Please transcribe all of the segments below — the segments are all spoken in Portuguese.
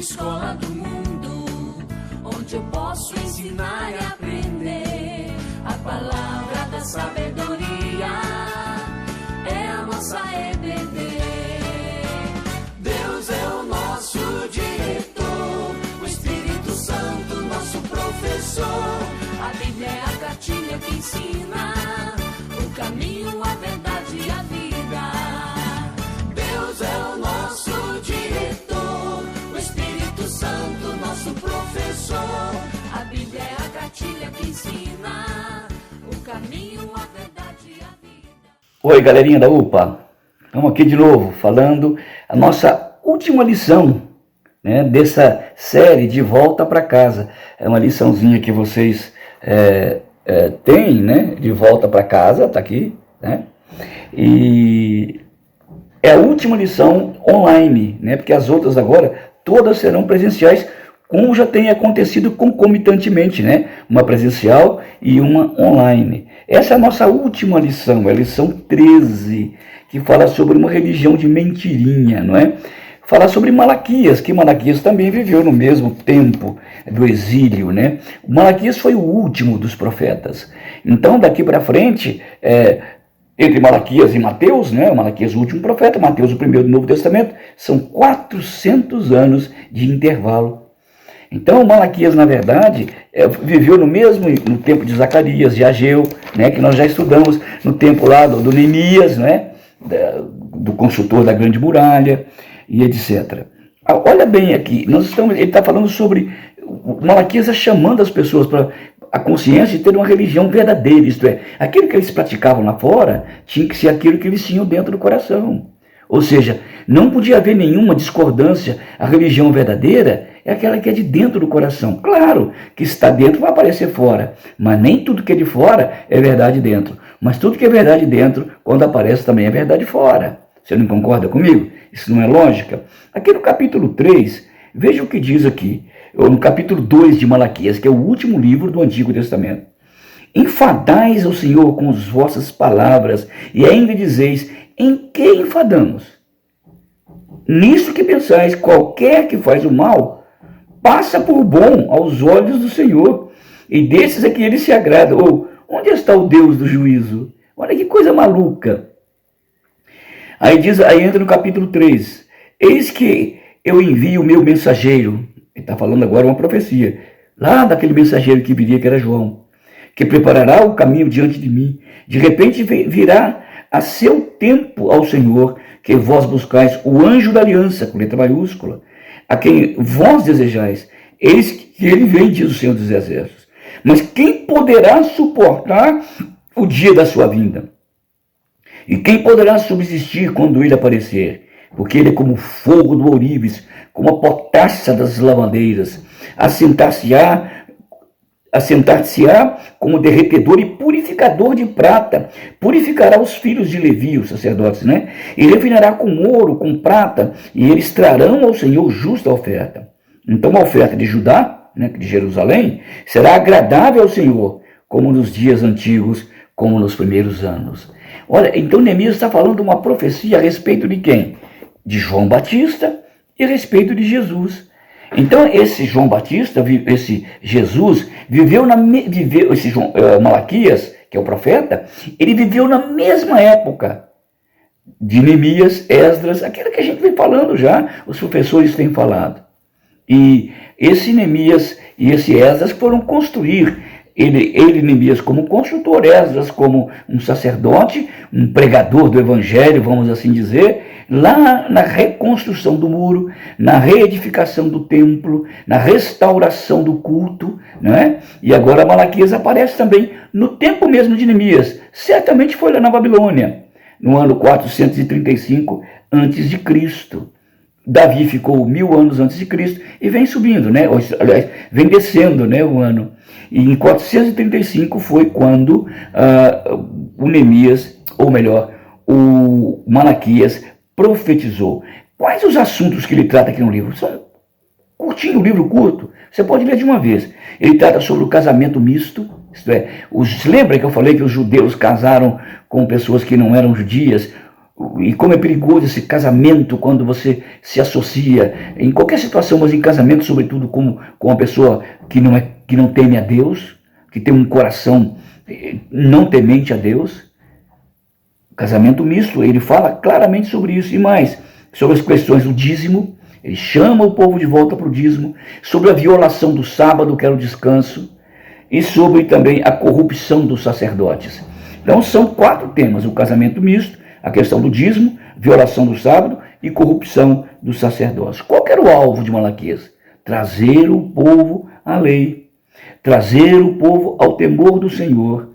escola do mundo, onde eu posso ensinar e aprender. A palavra da sabedoria é a nossa EBD. Deus é o nosso diretor, o Espírito Santo nosso professor. A Bíblia é a cartilha que ensina o caminho, a verdade e a vida. Deus é o nosso diretor, o Espírito Santo nosso professor. A Bíblia é a cartilha que ensina o caminho, a verdade e a vida. Oi, galerinha da UPA, estamos aqui de novo falando a nossa última lição, né, dessa série de volta para casa. É uma liçãozinha que vocês têm, né, de volta para casa, tá aqui, né, e é a última lição online, né, porque as outras agora todas serão presenciais, como já tem acontecido concomitantemente, né, uma presencial e uma online. Essa é a nossa última lição, é a lição 13, que fala sobre uma religião de mentirinha, não é? Fala sobre Malaquias, que Malaquias também viveu no mesmo tempo do exílio, né? Malaquias foi o último dos profetas. Então, daqui para frente, entre Malaquias e Mateus, né? Malaquias o último profeta, Mateus o primeiro do Novo Testamento, são 400 anos de intervalo. Então, Malaquias, na verdade, viveu no tempo de Zacarias, de Ageu, né? Que nós já estudamos no tempo lá do Neemias, né? Do construtor da Grande Muralha, e etc. Olha bem aqui, ele está falando sobre, Malaquias chamando as pessoas para a consciência de ter uma religião verdadeira, isto é, aquilo que eles praticavam lá fora tinha que ser aquilo que eles tinham dentro do coração. Ou seja, não podia haver nenhuma discordância. A religião verdadeira é aquela que é de dentro do coração. Claro que está dentro vai aparecer fora, mas nem tudo que é de fora é verdade dentro. Mas tudo que é verdade dentro, quando aparece, também é verdade fora. Você não concorda comigo? Isso não é lógica? Aqui no capítulo 3, veja o que diz aqui, ou no capítulo 2 de Malaquias, que é o último livro do Antigo Testamento. Enfadais ao Senhor com as vossas palavras, e ainda dizeis, em que enfadamos? Nisso que pensais, qualquer que faz o mal, passa por bom aos olhos do Senhor, e desses é que ele se agrada. Ou, onde está o Deus do juízo? Olha que coisa maluca. Aí entra no capítulo 3, eis que eu envio o meu mensageiro, ele está falando agora uma profecia, lá daquele mensageiro que viria, que era João, que preparará o caminho diante de mim, de repente virá a seu tempo ao Senhor, que vós buscais o anjo da aliança, com letra maiúscula, a quem vós desejais, eis que ele vem, diz o Senhor dos Exércitos, mas quem poderá suportar o dia da sua vinda? E quem poderá subsistir quando ele aparecer? Porque ele é como o fogo do ourives, como a potássia das lavandeiras. Assentar-se-á como derretedor e purificador de prata. Purificará os filhos de Levi, os sacerdotes, né? E refinará com ouro, com prata, e eles trarão ao Senhor justa oferta. Então a oferta de Judá, né, de Jerusalém, será agradável ao Senhor, como nos dias antigos, como nos primeiros anos. Olha, então Neemias está falando de uma profecia a respeito de quem? De João Batista e a respeito de Jesus. Então esse João Batista, esse Jesus, Malaquias, que é o profeta, ele viveu na mesma época de Neemias, Esdras, aquilo que a gente vem falando já, os professores têm falado. E esse Neemias e esse Esdras foram construir, ele Neemias como construtor, Esdras como um sacerdote, um pregador do evangelho, vamos assim dizer, lá na reconstrução do muro, na reedificação do templo, na restauração do culto, né? E agora Malaquias aparece também no tempo mesmo de Neemias, certamente foi lá na Babilônia, no ano 435 a.C. Davi ficou 1000 anos antes de Cristo e vem subindo, né? Aliás, vem descendo, né, o ano. E em 435 foi quando o Neemias, ou melhor, o Malaquias profetizou. Quais os assuntos que ele trata aqui no livro? São curtinho, o livro curto, você pode ler de uma vez. Ele trata sobre o casamento misto, isto é, lembra que eu falei que os judeus casaram com pessoas que não eram judias? E como é perigoso esse casamento quando você se associa, em qualquer situação, mas em casamento, sobretudo, com uma pessoa que não teme a Deus, que tem um coração não temente a Deus. Casamento misto, ele fala claramente sobre isso. E mais, sobre as questões do dízimo, ele chama o povo de volta para o dízimo, sobre a violação do sábado, que era o descanso, e sobre também a corrupção dos sacerdotes. Então são 4 temas: o casamento misto, a questão do dízimo, violação do sábado e corrupção dos sacerdotes. Qual era o alvo de Malaquias? Trazer o povo à lei, trazer o povo ao temor do Senhor,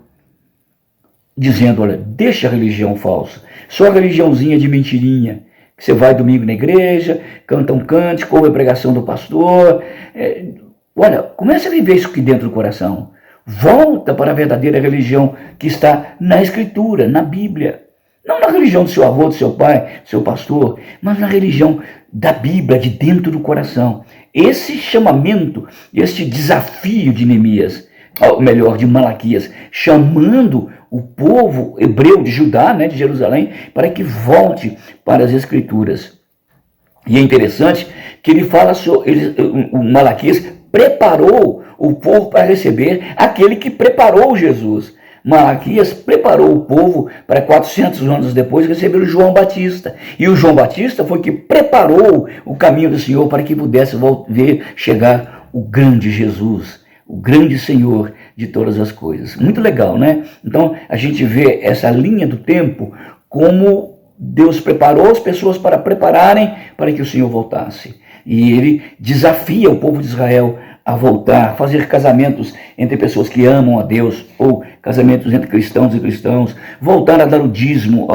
dizendo: olha, deixa a religião falsa, só a religiãozinha de mentirinha, que você vai domingo na igreja, canta um cântico, ouve a pregação do pastor. Olha, comece a viver isso aqui dentro do coração. Volta para a verdadeira religião que está na Escritura, na Bíblia. Não na religião do seu avô, do seu pai, do seu pastor, mas na religião da Bíblia, de dentro do coração. Esse chamamento, este desafio de Neemias, ou melhor, de Malaquias, chamando o povo hebreu de Judá, de Jerusalém, para que volte para as Escrituras. E é interessante que ele fala sobre, o Malaquias preparou o povo para receber aquele que preparou Jesus. Malaquias preparou o povo para 400 anos depois receber o João Batista. E o João Batista foi que preparou o caminho do Senhor para que pudesse ver chegar o grande Jesus, o grande Senhor de todas as coisas. Muito legal, né? Então a gente vê essa linha do tempo, como Deus preparou as pessoas para prepararem para que o Senhor voltasse. E ele desafia o povo de Israel a voltar, fazer casamentos entre pessoas que amam a Deus, ou casamentos entre cristãos e cristãos, voltar a dar o dízimo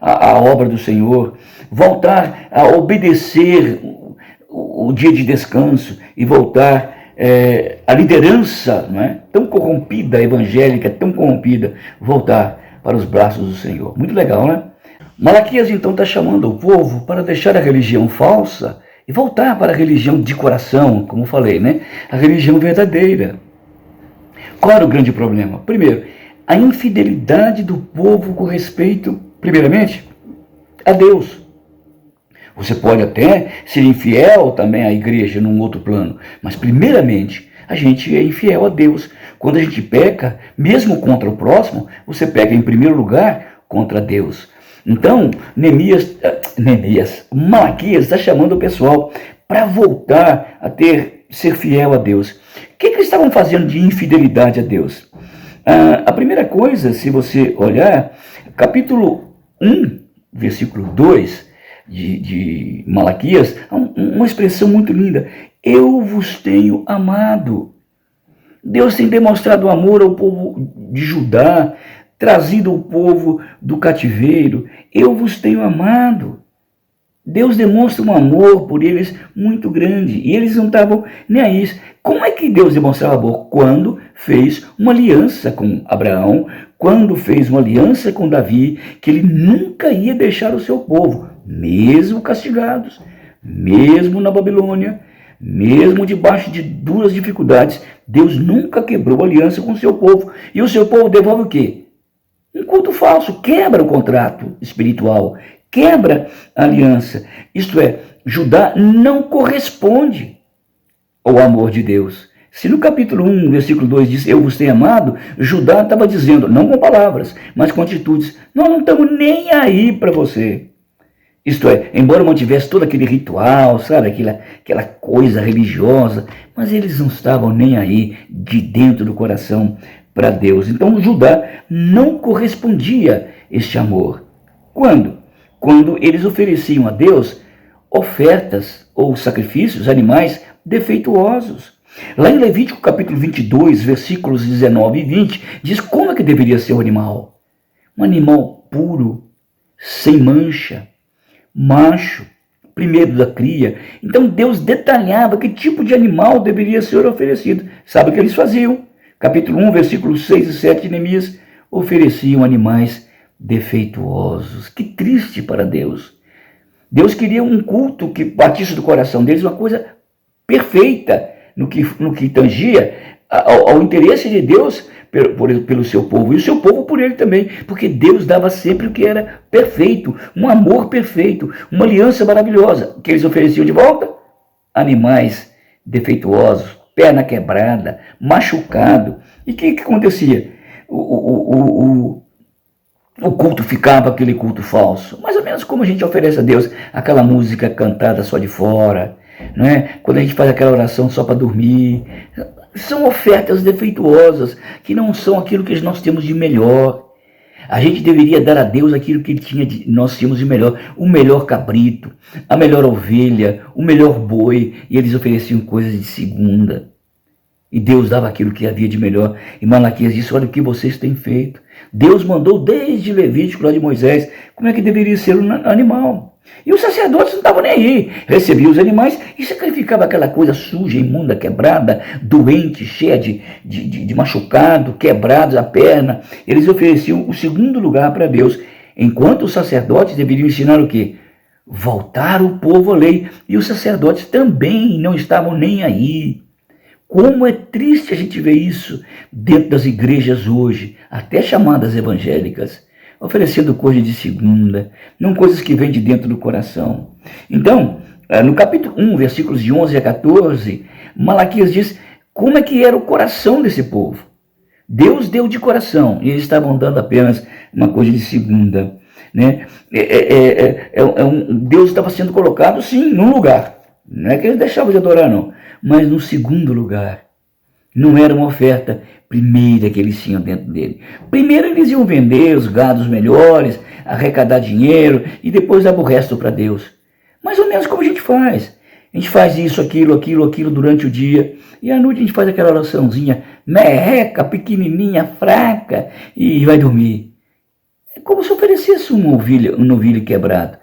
à obra do Senhor, voltar a obedecer o dia de descanso e voltar a liderança, tão corrompida, evangélica, tão corrompida, voltar para os braços do Senhor. Muito legal, né? Malaquias então está chamando o povo para deixar a religião falsa e voltar para a religião de coração, como falei, a religião verdadeira. Qual era o grande problema? Primeiro, a infidelidade do povo com respeito, primeiramente, a Deus. Você pode até ser infiel também à igreja num outro plano, mas primeiramente a gente é infiel a Deus. Quando a gente peca, mesmo contra o próximo, você peca em primeiro lugar contra Deus. Então, Malaquias está chamando o pessoal para voltar a ser fiel a Deus. O que eles estavam fazendo de infidelidade a Deus? A primeira coisa, se você olhar, capítulo 1, versículo 2 de Malaquias, uma expressão muito linda: eu vos tenho amado. Deus tem demonstrado amor ao povo de Judá, trazido o povo do cativeiro. Eu vos tenho amado. Deus demonstra um amor por eles muito grande, e eles não estavam nem aí. Como é que Deus demonstrava amor? Quando fez uma aliança com Abraão, quando fez uma aliança com Davi, que ele nunca ia deixar o seu povo, mesmo castigados, mesmo na Babilônia, mesmo debaixo de duras dificuldades. Deus nunca quebrou aliança com o seu povo. E o seu povo devolve o quê? Um culto falso, quebra o contrato espiritual, quebra a aliança. Isto é, Judá não corresponde ao amor de Deus. Se no capítulo 1, versículo 2 diz: eu vos tenho amado, Judá estava dizendo, não com palavras, mas com atitudes: nós não estamos nem aí para você. Isto é, embora mantivesse todo aquele ritual, sabe, aquela coisa religiosa, mas eles não estavam nem aí de dentro do coração para Deus. Então Judá não correspondia este amor. Quando? Quando eles ofereciam a Deus ofertas ou sacrifícios, animais defeituosos. Lá em Levítico capítulo 22, versículos 19 e 20, diz como é que deveria ser o animal. Um animal puro, sem mancha, macho, primeiro da cria. Então Deus detalhava que tipo de animal deveria ser oferecido. Sabe o que eles faziam? Capítulo 1, versículos 6 e 7 de Neemias: ofereciam animais defeituosos. Que triste para Deus. Deus queria um culto que partisse do coração deles, uma coisa perfeita no que tangia ao interesse de Deus pelo seu povo, e o seu povo por ele também, porque Deus dava sempre o que era perfeito, um amor perfeito, uma aliança maravilhosa. O que eles ofereciam de volta? Animais defeituosos, perna quebrada, machucado. E o que acontecia? O culto ficava aquele culto falso, mais ou menos como a gente oferece a Deus aquela música cantada só de fora, não é? Quando a gente faz aquela oração só para dormir. São ofertas defeituosas, que não são aquilo que nós temos de melhor. A gente deveria dar a Deus aquilo que nós tínhamos de melhor, o melhor cabrito, a melhor ovelha, o melhor boi, e eles ofereciam coisas de segunda. E Deus dava aquilo que havia de melhor. E Malaquias disse, olha o que vocês têm feito. Deus mandou desde Levítico, lá de Moisés, como é que deveria ser um animal. E os sacerdotes não estavam nem aí. Recebiam os animais e sacrificavam aquela coisa suja, imunda, quebrada, doente, cheia de machucado, quebrados a perna. Eles ofereciam o segundo lugar para Deus. Enquanto os sacerdotes deveriam ensinar o quê? Voltar o povo à lei. E os sacerdotes também não estavam nem aí. Como é triste a gente ver isso dentro das igrejas hoje, até chamadas evangélicas, oferecendo coisas de segunda, não coisas que vêm de dentro do coração. Então, no capítulo 1, versículos de 11 a 14, Malaquias diz como é que era o coração desse povo. Deus deu de coração, e eles estavam dando apenas uma coisa de segunda. Né? Deus estava sendo colocado, sim, num lugar. Não é que eles deixavam de adorar, não. Mas no segundo lugar. Não era uma oferta primeira que eles tinham dentro dele. Primeiro eles iam vender os gados melhores, arrecadar dinheiro e depois dar o resto para Deus. Mais ou menos como a gente faz. A gente faz isso, aquilo durante o dia. E à noite a gente faz aquela oraçãozinha merreca, pequenininha, fraca e vai dormir. É como se oferecesse um novilho quebrado.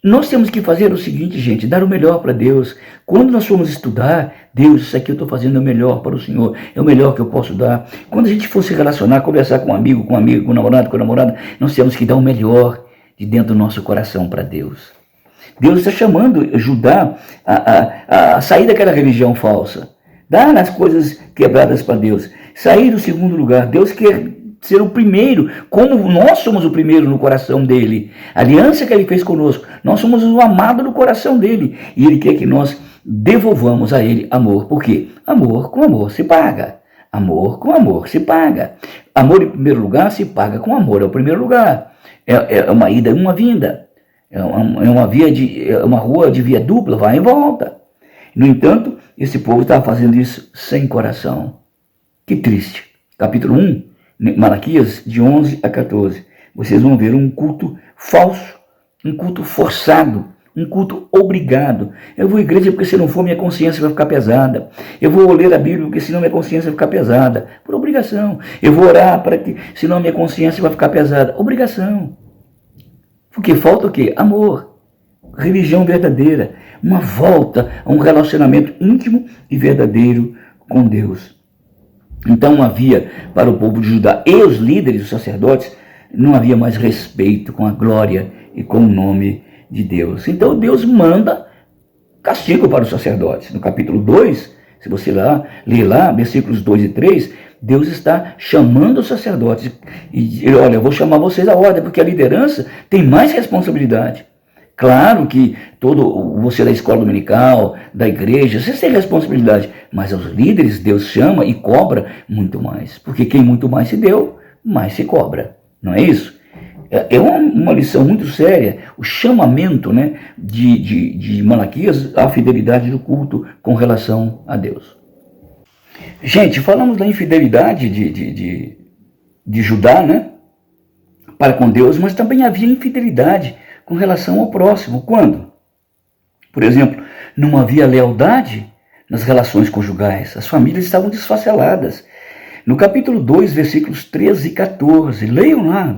Nós temos que fazer o seguinte, gente, dar o melhor para Deus. Quando nós formos estudar, Deus, isso aqui eu estou fazendo o melhor para o Senhor, é o melhor que eu posso dar. Quando a gente for se relacionar, conversar com um amigo, com namorado, com namorada, nós temos que dar o melhor de dentro do nosso coração para Deus. Deus está chamando Judá a sair daquela religião falsa, dar as coisas quebradas para Deus, sair do segundo lugar. Deus quer ser o primeiro, como nós somos o primeiro no coração dele. A aliança que ele fez conosco, nós somos o amado no coração dele. E ele quer que nós devolvamos a ele amor. Por quê? Amor com amor se paga. Amor com amor se paga. Amor em primeiro lugar se paga com amor, é o primeiro lugar. É uma ida e uma vinda. É uma rua de via dupla, vai e volta. No entanto, esse povo estava fazendo isso sem coração. Que triste. Capítulo 1. Malaquias, de 11 a 14, vocês vão ver um culto falso, um culto forçado, um culto obrigado. Eu vou à igreja porque se não for minha consciência vai ficar pesada. Eu vou ler a Bíblia porque senão minha consciência vai ficar pesada. Por obrigação. Eu vou orar para que senão minha consciência vai ficar pesada. Obrigação. Porque falta o quê? Amor. Religião verdadeira. Uma volta a um relacionamento íntimo e verdadeiro com Deus. Então havia para o povo de Judá e os líderes, os sacerdotes, não havia mais respeito com a glória e com o nome de Deus. Então Deus manda castigo para os sacerdotes. No capítulo 2, se você ler lá, versículos 2 e 3, Deus está chamando os sacerdotes. E olha, eu vou chamar vocês à ordem, porque a liderança tem mais responsabilidade. Claro que você da escola dominical, da igreja, você tem responsabilidade, mas aos líderes Deus chama e cobra muito mais, porque quem muito mais se deu, mais se cobra, não é isso? É uma lição muito séria, o chamamento, né, de Malaquias à fidelidade do culto com relação a Deus. Gente, falamos da infidelidade de Judá, né, para com Deus, mas também havia infidelidade com relação ao próximo. Quando? Por exemplo, não havia lealdade nas relações conjugais. As famílias estavam desfaceladas. No capítulo 2, versículos 13 e 14, leiam lá.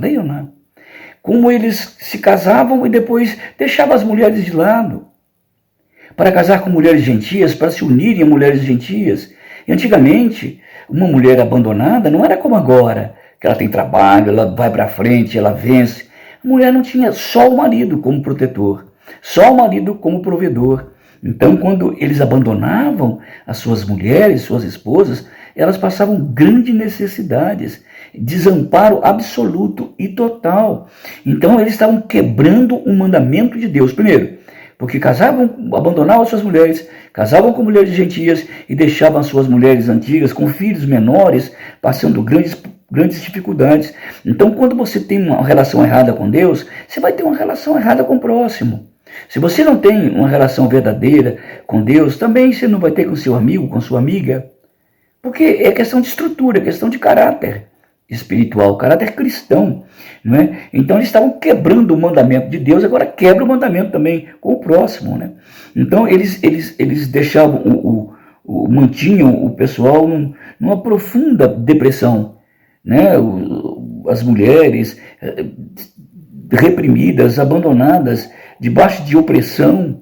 Como eles se casavam e depois deixavam as mulheres de lado para casar com mulheres gentias, para se unirem a mulheres gentias. E antigamente, uma mulher abandonada não era como agora, que ela tem trabalho, ela vai para frente, ela vence. A mulher não tinha só o marido como protetor, só o marido como provedor. Então, quando eles abandonavam as suas mulheres, suas esposas, elas passavam grandes necessidades, desamparo absoluto e total. Então eles estavam quebrando o mandamento de Deus. Primeiro, porque abandonavam suas mulheres, casavam com mulheres gentias e deixavam as suas mulheres antigas com filhos menores, passando grandes dificuldades. Então, quando você tem uma relação errada com Deus, você vai ter uma relação errada com o próximo. Se você não tem uma relação verdadeira com Deus, também você não vai ter com seu amigo, com sua amiga. Porque é questão de estrutura, é questão de caráter espiritual, caráter cristão, não é? Então eles estavam quebrando o mandamento de Deus, agora quebra o mandamento também com o próximo, né? Então eles deixavam, mantinham o pessoal numa profunda depressão, né? As mulheres reprimidas, abandonadas, debaixo de opressão.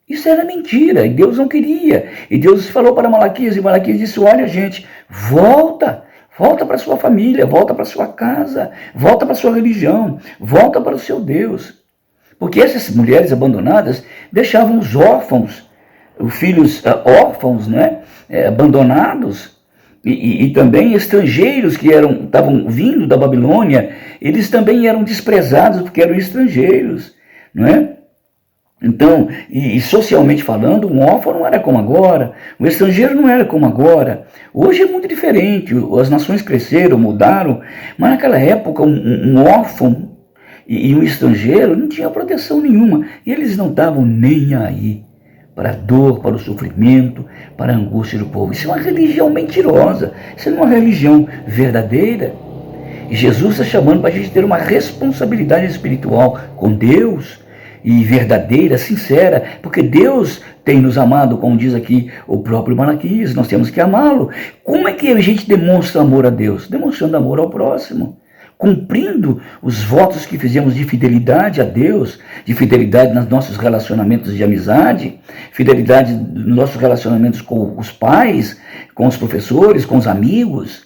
Isso era mentira, e Deus não queria. E Deus falou para Malaquias, e Malaquias disse: olha, gente, volta para sua família, volta para sua casa, volta para sua religião, volta para o seu Deus. Porque essas mulheres abandonadas deixavam os órfãos, os filhos órfãos, né, abandonados, e também estrangeiros que estavam vindo da Babilônia, eles também eram desprezados porque eram estrangeiros, não é? Então, e socialmente falando, um órfão não era como agora, o estrangeiro não era como agora. Hoje é muito diferente, as nações cresceram, mudaram, mas naquela época um órfão e um estrangeiro não tinha proteção nenhuma, e eles não estavam nem aí para a dor, para o sofrimento, para a angústia do povo. Isso é uma religião mentirosa, isso não é uma religião verdadeira. E Jesus está chamando para a gente ter uma responsabilidade espiritual com Deus, e verdadeira, sincera, porque Deus tem nos amado, como diz aqui o próprio Malaquias, nós temos que amá-lo. Como é que a gente demonstra amor a Deus? Demonstrando amor ao próximo, cumprindo os votos que fizemos de fidelidade a Deus, de fidelidade nos nossos relacionamentos de amizade, fidelidade nos nossos relacionamentos com os pais, com os professores, com os amigos.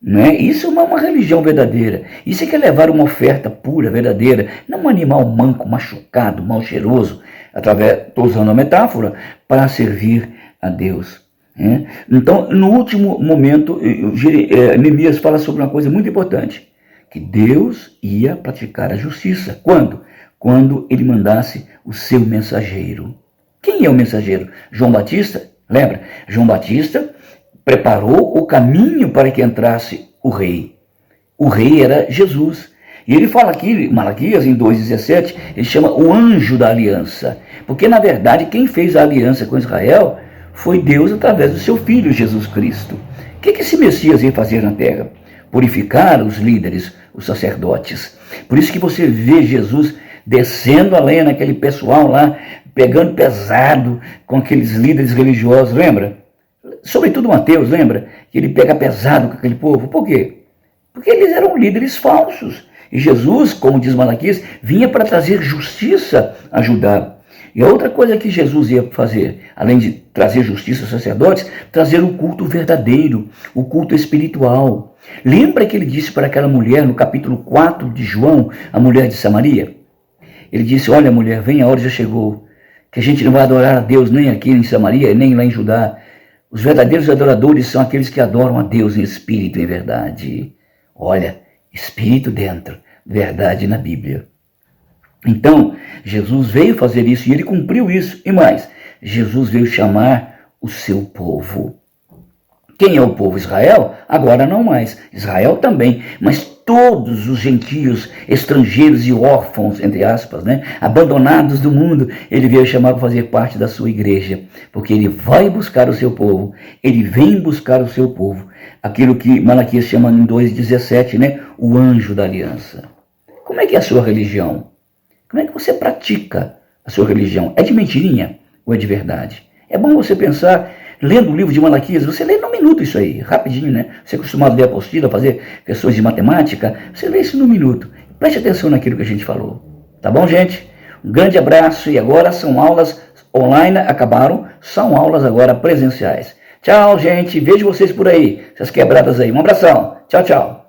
Né? Isso é uma religião verdadeira. Isso é que é levar uma oferta pura, verdadeira, não um animal manco, machucado, mal cheiroso, estou usando a metáfora, para servir a Deus. Né? Então, no último momento, Neemias fala sobre uma coisa muito importante, que Deus ia praticar a justiça. Quando? Quando ele mandasse o seu mensageiro. Quem é o mensageiro? João Batista? Lembra? João Batista preparou o caminho para que entrasse o rei. O rei era Jesus. E ele fala aqui, Malaquias, em 2,17, ele chama o anjo da aliança. Porque, na verdade, quem fez a aliança com Israel foi Deus através do seu Filho, Jesus Cristo. O que esse Messias ia fazer na terra? Purificar os líderes, os sacerdotes. Por isso que você vê Jesus descendo a lenha naquele pessoal lá, pegando pesado com aqueles líderes religiosos, lembra? Sobretudo Mateus, lembra? Que ele pega pesado com aquele povo. Por quê? Porque eles eram líderes falsos. E Jesus, como diz Malaquias, vinha para trazer justiça a Judá. E a outra coisa que Jesus ia fazer, além de trazer justiça aos sacerdotes, trazer o culto verdadeiro, o culto espiritual. Lembra que ele disse para aquela mulher, no capítulo 4 de João, a mulher de Samaria? Ele disse: olha, mulher, vem, a hora já chegou, que a gente não vai adorar a Deus nem aqui em Samaria, nem lá em Judá. Os verdadeiros adoradores são aqueles que adoram a Deus em espírito e em verdade. Olha, espírito dentro, verdade na Bíblia. Então, Jesus veio fazer isso e ele cumpriu isso. E mais, Jesus veio chamar o seu povo. Quem é o povo? Israel? Agora não mais. Israel também, mas todos os gentios, estrangeiros e órfãos, entre aspas, né, abandonados do mundo, ele veio chamar para fazer parte da sua igreja, porque ele vai buscar o seu povo, ele vem buscar o seu povo, aquilo que Malaquias chama em 2,17, né, o anjo da aliança. Como é que é a sua religião? Como é que você pratica a sua religião? É de mentirinha ou é de verdade? É bom você pensar, lendo o livro de Malaquias, você lê num minuto isso aí, rapidinho, né? Você é acostumado a ler a apostila, fazer questões de matemática, você lê isso num minuto. Preste atenção naquilo que a gente falou. Tá bom, gente? Um grande abraço e agora são aulas online, acabaram, são aulas agora presenciais. Tchau, gente, vejo vocês por aí, essas quebradas aí. Um abração, tchau, tchau.